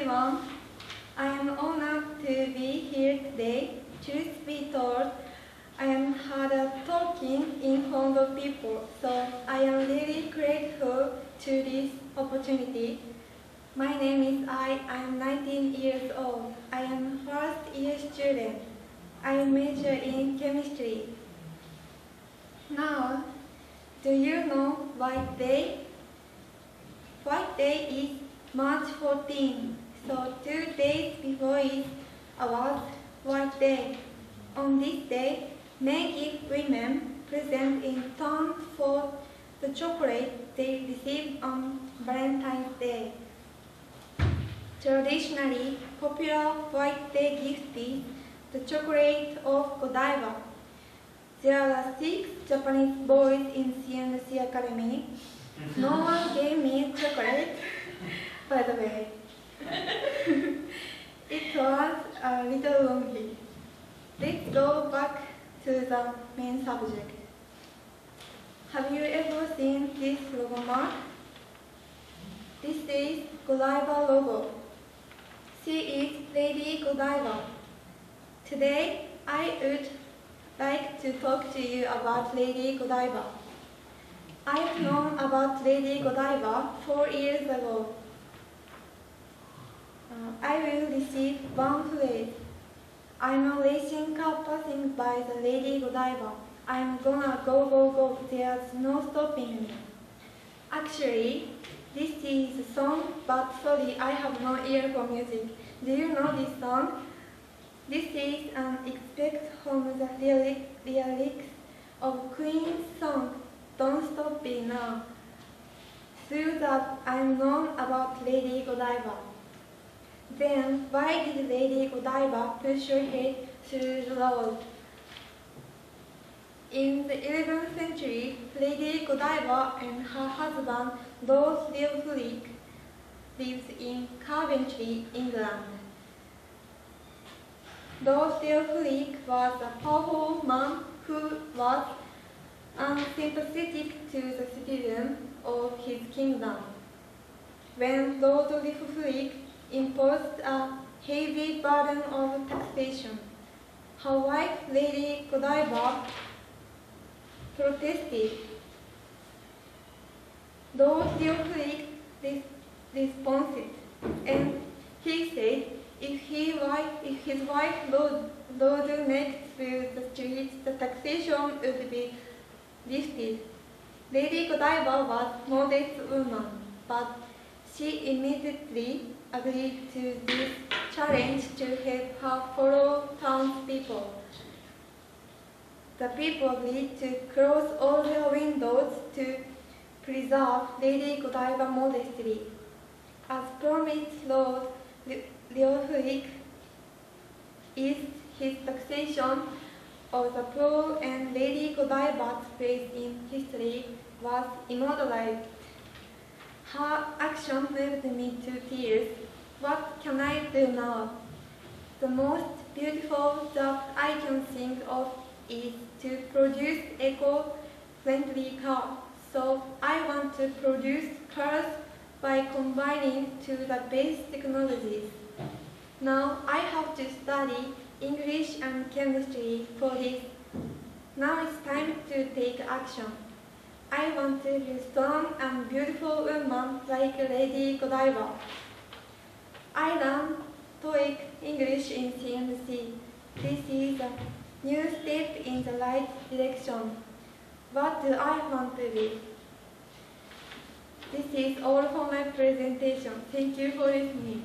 everyone. I am honored to be here today. Truth be told, I am hard at talking in front of people, so I am really grateful to this opportunity. My name is I am 19 years old. I am first year student. I major in chemistry. Now, do you know White Day? White Day is March 14, so 2 days before is about White Day. On this day, men give women presents in turn for the chocolate they receive on Valentine's Day. Traditionally, popular White Day gift is the chocolate of Godiva. There are 6 Japanese boys in CNC Academy. No one gave me chocolate, by the way. It was a little lonely. Let's go back to the main subject. Have you ever seen this logo mark? This is Godiva logo. She is Lady Godiva. Today, I would like to talk to you about Lady Godiva. I've known about Lady Godiva 4 years ago. I will receive one phrase. I'm a racing car passing by the Lady Godiva. I'm gonna go, go, go. There's no stopping me. Actually, this is a song, but sorry, I have no ear for music. Do you know this song? This is an extract from the lyrics of Queen's song, Don't Stop Me Now. Through that, I'm known about Lady Godiva. Then, why did Lady Godiva push her head through the road? In the 11th century, Lady Godiva and her husband, Lord Leofric, lived in Coventry, England. Lord Leofric was a powerful man who was unsympathetic to the citizens of his kingdom. When Lord Leofric imposed a heavy burden of taxation, her wife, Lady Godiva, protested. Lord Leofric responded, and he said if his wife rode next through the streets, the taxation would be lifted. Lady Godiva was a modest woman, but she immediately agreed to this challenge to help her fellow townspeople. The people agreed to close all their windows to preserve Lady Godiva modestly. As promised, Lord Leofric eased his taxation of the poor, and Lady Godiva's place in history was immortalized. Her action moved me to tears. What can I do now? The most beautiful that I can think of is to produce eco-friendly cars. So I want to produce cars by combining to the best technologies. Now I have to study English and chemistry for this. Now it's time to take action. I want to be a strong and beautiful woman like Lady Godiva. I learned TOEIC English in CNC. This is a new step in the right direction. What do I want to be? This is all for my presentation. Thank you for listening.